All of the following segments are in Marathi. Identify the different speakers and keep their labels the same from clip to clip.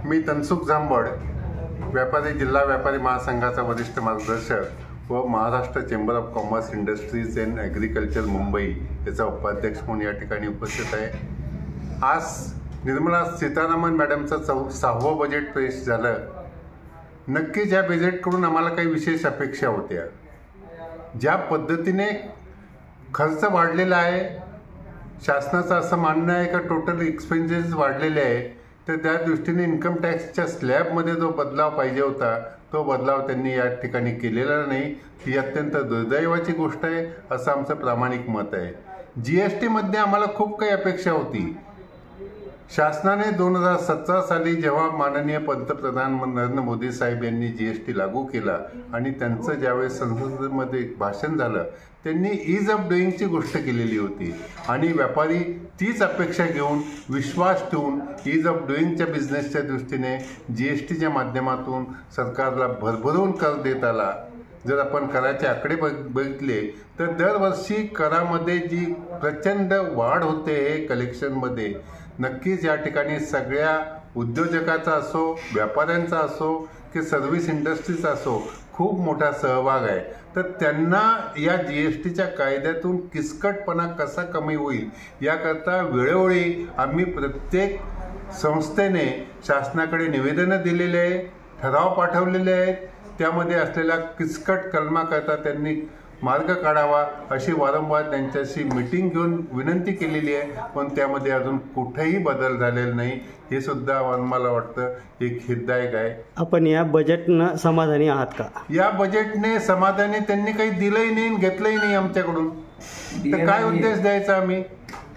Speaker 1: मी तनसुख जांभळ, व्यापारी जिल्हा व्यापारी महासंघाचा वरिष्ठ मार्गदर्शक व Maharashtra chamber of commerce industries and agriculture Mumbai याचा उपाध्यक्ष म्हणून या ठिकाणी उपस्थित आहे। आज निर्मला सीतारामन मॅडमचं 6वं बजेट पेश झालं। नक्कीच या बजेटकडून आम्हाला काही विशेष अपेक्षा होत्या। ज्या पद्धतीने खर्च वाढलेला आहे, शासनाचं असं म्हणणं आहे का टोटल एक्सपेन्सेस वाढलेले आहे, तर त्या दृष्टीने इन्कम टॅक्सच्या स्लॅबमध्ये जो बदलाव पाहिजे होता तो बदलाव त्यांनी या ठिकाणी केलेला नाही। ही अत्यंत दुर्दैवाची गोष्ट आहे असं आमचं प्रामाणिक मत आहे। GST मध्ये आम्हाला खूप काही अपेक्षा होती। शासनाने 2017 साली जेव्हा माननीय पंतप्रधान नरेंद्र मोदी साहेब यांनी GST लागू केला आणि त्यांचं ज्यावेळेस संसदेमध्ये भाषण झालं, त्यांनी ईज ऑफ डुईंगची गोष्ट केलेली होती आणि व्यापारी तीच अपेक्षा घेऊन विश्वास ठेवून ईज ऑफ डुईंगच्या बिझनेसच्या दृष्टीने GSTच्या माध्यमातून सरकारला भरभरून कर देत आला। जर आपण कराचे आकडे बघितले तर दरवर्षी करामध्ये जी प्रचंड वाढ होते हे कलेक्शनमध्ये, नक्कीच या ठिकाणी सगळ्या उद्योजकाचा असो, व्यापाऱ्यांचा असो की सर्व्हिस इंडस्ट्रीचा असो खूप मोठा सहभाग आहे। तर त्यांना या GSTच्या कायद्यातून किचकटपणा कसा कमी होईल याकरता वेळोवेळी आम्ही प्रत्येक संस्थेने शासनाकडे निवेदनं दिलेले आहे, ठराव पाठवलेले आहेत। त्यामध्ये असलेल्या किचकट कलमाकरता त्यांनी मार्ग काढावा अशी वारंवार त्यांच्याशी मीटिंग घेऊन विनंती केलेली आहे, पण त्यामध्ये अजून कुठेही बदल झालेला नाही। हे सुद्धा मला वाटतं एक हितदायक आहे।
Speaker 2: आपण या बजेटनं समाधानी आहात का?
Speaker 1: या बजेटने समाधानी त्यांनी काही दिलंही नाही, घेतलंही नाही आमच्याकडून, तर काय उद्देश द्यायचा आम्ही?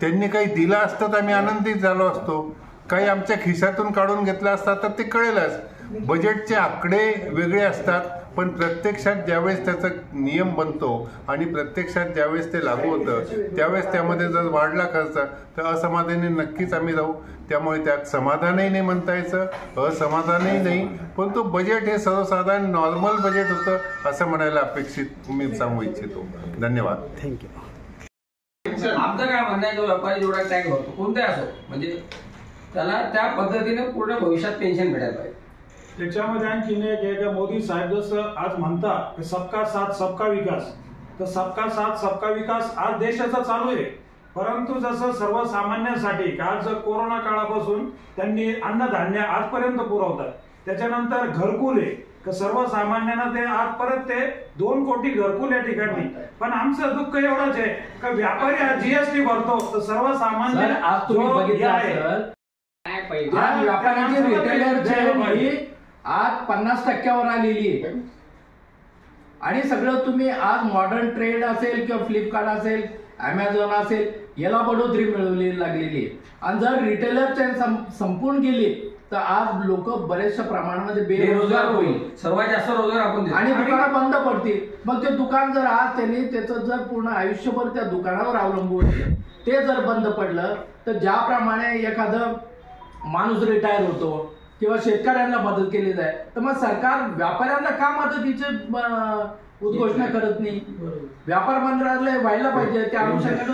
Speaker 1: त्यांनी काही दिलं असतं तर आम्ही आनंदित झालो असतो। काही आमच्या खिशातून काढून घेतलं असतं तर ते कळेलच। बजेटचे आकडे वेगळे असतात, पण प्रत्यक्षात ज्यावेळेस त्याचा नियम बनतो आणि प्रत्यक्षात ज्यावेळेस ते लागू होतं त्यावेळेस त्यामध्ये जर वाढला खर्च तर असमाधानी नक्कीच आम्ही राहू। त्यामुळे त्यात समाधानही नाही म्हणता यायचं, असमाधानही नाही, पण तो बजेट हे सर्वसाधारण नॉर्मल बजेट होतं असं म्हणायला अपेक्षित मी सांगू इच्छितो। धन्यवाद।
Speaker 2: थँक्यू।
Speaker 3: आमचं काय म्हणणं आहे, जो व्यापारी जेवढा टॅक्स भरतो कोणताही असो, म्हणजे त्याला त्या पद्धतीने पूर्ण भविष्यात पेन्शन भेटायला पाहिजे।
Speaker 4: त्याच्यामध्ये आणखीन एक आहे की मोदी साहेब जसं आज म्हणतात की सबका साथ सबका विकास, तर सबका साथ सबका विकास आज देशाचा चालू आहे। परंतु जसं सर्वसामान्यांसाठी आज कोरोना काळापासून त्यांनी अन्नधान्य आजपर्यंत पुरवतात, त्याच्यानंतर घरकुल आहे की सर्वसामान्यांना ते आज परत ते 2 कोटी घरकुल या ठिकाणी। पण आमचं दुःख एवढंच आहे की व्यापारी आज GST भरतो तर सर्वसामान्य
Speaker 3: आज तुम्ही बघितलं व्यापाऱ्यांची रिटेलरची आज 50% आलेली आहे आणि सगळं तुम्ही आज मॉडर्न ट्रेड असेल किंवा फ्लिपकार्ट असेल, अमेझॉन असेल, याला बढोतरी मिळवली लागलेली आहे। आणि जर रिटेलर संपून गेली तर आज लोक बरेचशा प्रमाणामध्ये बेरोजगार होईल, सर्वात जास्त रोजगार आपण
Speaker 4: आणि दुकानं बंद पडतील। मग ते दुकान जर आज त्यांनी त्याचं जर पूर्ण आयुष्यभर त्या दुकानावर अवलंबून ते जर बंद पडलं तर ज्याप्रमाणे एखादं माणूस रिटायर होतो किंवा शेतकऱ्यांना मदत केली जाते, तर मग सरकार व्यापाऱ्यांना का मदतीची उद्घोषणा करत नाही? व्यापार मंत्रालय व्हायला पाहिजे, त्या अनुषंगाने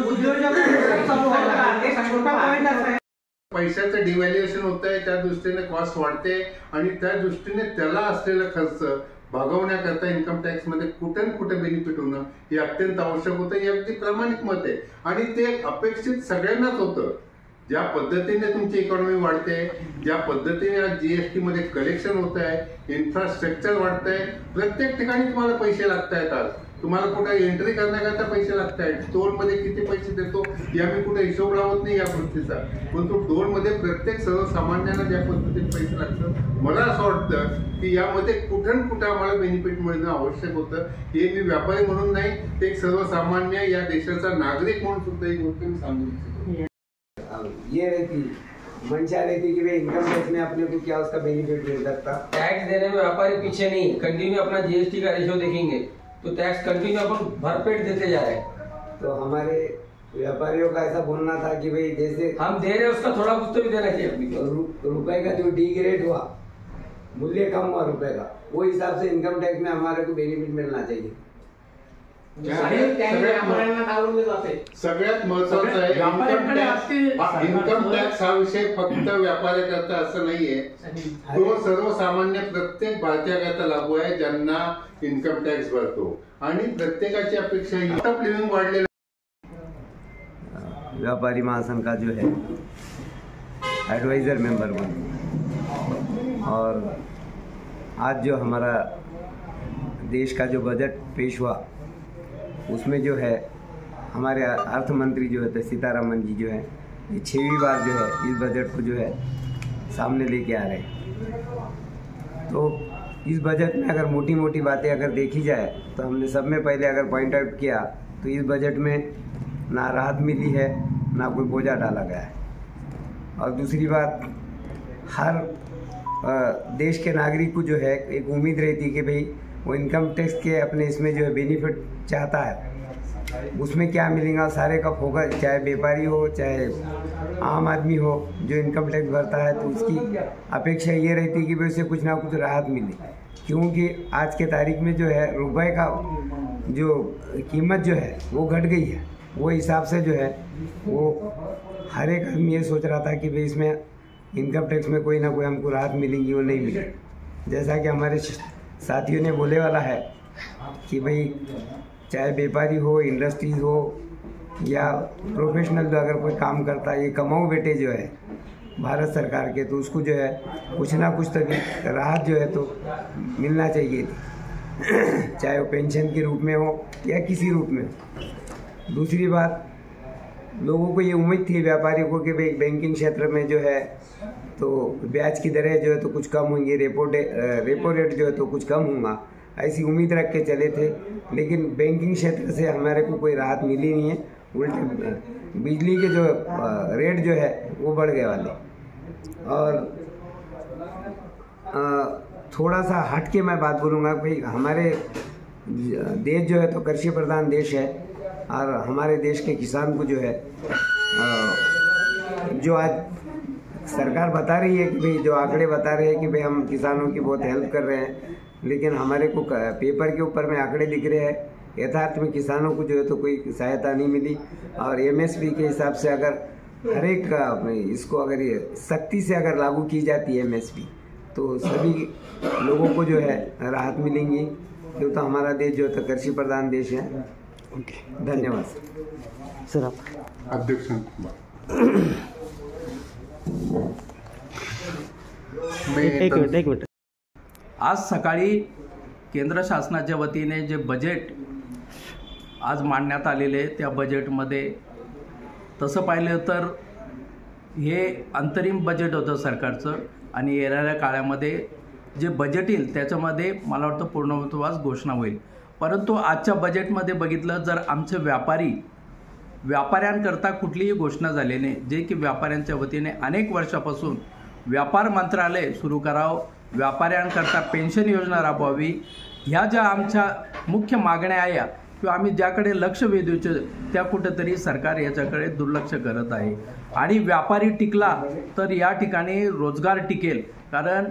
Speaker 1: पैशाचं डिव्हॅल्युएशन होत आहे, त्या दृष्टीने कॉस्ट वाढते आणि त्या दृष्टीने त्याला असलेला खर्च भागवण्याकरता इन्कम टॅक्स मध्ये कुठे कुठे बेनिफिट होणं हे अत्यंत आवश्यक होतं। हे अगदी प्रामाणिक मत आहे आणि ते अपेक्षित सगळ्यांनाच होतं। ज्या पद्धतीने तुमची इकॉनॉमी वाढते, ज्या पद्धतीने आज GST मध्ये कलेक्शन होत आहे, इन्फ्रास्ट्रक्चर वाढत आहे, प्रत्येक ठिकाणी तुम्हाला पैसे लागत आहेत। आज तुम्हाला कुठे एंट्री करण्याकरता पैसे लागत आहेत, टोलमध्ये किती पैसे देतो हे आम्ही कुठे हिशोब लावत नाही या गोष्टीचा, पण तो टोलमध्ये प्रत्येक सर्वसामान्यांना ज्या पद्धतीने पैसे लागतात, मला असं वाटतं की यामध्ये कुठं कुठं आम्हाला बेनिफिट मिळणं आवश्यक होतं। हे मी व्यापारी म्हणून नाही, ते एक सर्वसामान्य या देशाचा नागरिक म्हणून सुद्धा ही गोष्ट मी सांगू इच्छितो।
Speaker 5: ये रहती मंशा रहती कि भाई इनकम टैक्स में अपने को क्या उसका बेनिफिट मिल सकता।
Speaker 3: टैक्स देने में व्यापारी पीछे नहीं, कंटिन्यू अपना GST का रेशियो देखेंगे तो टैक्स कंटिन्यू अपन भरपेट देते जा रहे हैं।
Speaker 5: तो हमारे व्यापारियों का ऐसा बोलना था कि भाई जैसे
Speaker 3: हम दे रहे उसका थोड़ा कुछ तो भी देना चाहिए अपनी।
Speaker 5: रुपए का जो डिग्रेड हुआ, मूल्य कम हुआ रुपए का, वो हिसाब से इनकम टैक्स में हमारे को बेनिफिट मिलना चाहिए।
Speaker 1: सगळ्यात महत्वाचं आहे इन्कम टॅक्स हा विषय फक्त व्यापाऱ्याकरता असं नाहीये, तो सर्वसामान्य प्रत्येक भारतीयाकरता लागू आहे ज्यांना इन्कम टॅक्स भरतो. आणि प्रत्येकाची अपेक्षा ही ऑफ लिव्हिंग वाढलेलं.
Speaker 5: व्यापारी महासंघ का जो है एडवाइज़र मेंबर बन, और आज जो हमारा देश का जो बजट पेश हुआ उसमें जो है हमारे अर्थ मंत्री जो है सीतारामन जी जो है ये 6वीं बार जो है इस बजट को जो है सामने लेके आ रहे हैं. तो इस बजट में अगर मोटी मोटी बातें अगर देखी जाए तो हमने सब में पहले अगर पॉइंट आउट किया तो इस बजट में ना राहत मिली है ना कोई बोझा डाला गया है. और दूसरी बात, हर देश के नागरिक को जो है एक उम्मीद रहती कि भाई वो इनकम टैक्स के अपने इसमें जो है बेनिफिट चाहता है, उसमें क्या मिलेगा सारे का फोकस, चाहे व्यापारी हो चाहे आम आदमी हो जो इनकम टैक्स भरता है, तो उसकी अपेक्षा ये रहती है कि भाई उसे कुछ ना कुछ राहत मिले. क्योंकि आज के तारीख में जो है रुपए का जो कीमत जो है वो घट गई है. वो हिसाब से जो है वो हर एक आदमी ये सोच रहा था कि भाई इसमें इनकम टैक्स में कोई ना कोई हमको राहत मिलेगी, वो नहीं मिली. जैसा कि हमारे साथियों ने बोले वाला है कि भाई चाहे व्यापारी हो, इंडस्ट्रीज हो या प्रोफेशनल जो अगर कोई काम करता है, ये कमाऊ बेटे जो है भारत सरकार के, तो उसको जो है कुछ ना कुछ तक राहत जो है तो मिलना चाहिए थी, चाहे वो पेंशन के रूप में हो या किसी रूप में. दूसरी बात, लोगों को ये उम्मीद थी व्यापारियों को कि भाई बैंकिंग क्षेत्र में जो है तो ब्याज की दरें जो है तो कुछ कम होंगी, रेपो रेट जो है तो कुछ कम होगा, ऐसी उम्मीद रख के चले थे. लेकिन बैंकिंग क्षेत्र से हमारे को कोई राहत मिली नहीं है, उल्टे बिजली के जो रेट जो है वो बढ़ गए वाले. और थोड़ा सा हट के मैं बात बोलूँगा, भाई हमारे देश जो है तो कृषि प्रधान देश है, और हमारे देश के किसान को जो है जो आज सरकार बता रही है कि भाई जो आंकड़े बता रहे हैं कि भाई हम किसानों की बहुत हेल्प कर रहे हैं, लेकिन हमारे को पेपर के ऊपर में आंकड़े दिख रहे हैं, यथार्थ में किसानों को जो है तो कोई सहायता नहीं मिली. और एमएसपी के हिसाब से अगर हर एक इसको अगर ये सख्ती से अगर लागू की जाती है एमएसपी, तो सभी लोगों को जो है राहत मिलेंगी. क्यों तो हमारा देश जो है तो कृषि प्रधान देश है. धन्यवाद
Speaker 2: सर. आप
Speaker 1: अध्यक्ष
Speaker 2: एक मिनिट.
Speaker 3: आज सकाळी केंद्र शासनाच्या वतीने जे बजेट आज मांडण्यात आलेले, त्या बजेटमध्ये तसं पाहिलं तर हे अंतरिम बजेट होतं सरकारचं, आणि येणाऱ्या काळामध्ये जे बजेट येईल त्याच्यामध्ये मला वाटतं पूर्णत्वास घोषणा होईल. परंतु आजच्या बजेटमध्ये बघितलं जर आमचे व्यापाऱ्यांकरता कुठलीही घोषणा झाली नाही, जे की व्यापाऱ्यांच्या वतीने अनेक वर्षापासून व्यापार मंत्रालय सुरू करावं, व्यापाऱ्यांकरता पेन्शन योजना राबवावी, ह्या ज्या आमच्या मुख्य मागण्या आहे किंवा आम्ही ज्याकडे लक्ष वेधूचे त्या कुठेतरी सरकार याच्याकडे दुर्लक्ष करत आहे. आणि व्यापारी टिकला तर या ठिकाणी रोजगार टिकेल. कारण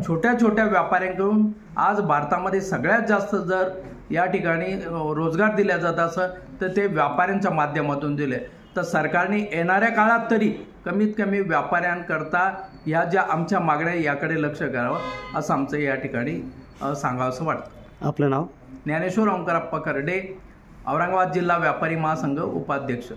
Speaker 3: छोट्या छोट्या व्यापाऱ्यांकडून आज भारतामध्ये सगळ्यात जास्त जर या ठिकाणी रोजगार दिला जात असं तर ते व्यापाऱ्यांच्या माध्यमातून दिले. तर सरकारने येणाऱ्या काळात तरी कमीत कमी व्यापाऱ्यांकरता ह्या ज्या आमच्या मागण्या याकडे लक्ष करावं असं आमचं या ठिकाणी सांगावंसं वाटतं.
Speaker 2: आपलं नाव?
Speaker 3: ज्ञानेश्वर ओंकारप्पा करडे, औरंगाबाद जिल्हा व्यापारी महासंघ उपाध्यक्ष.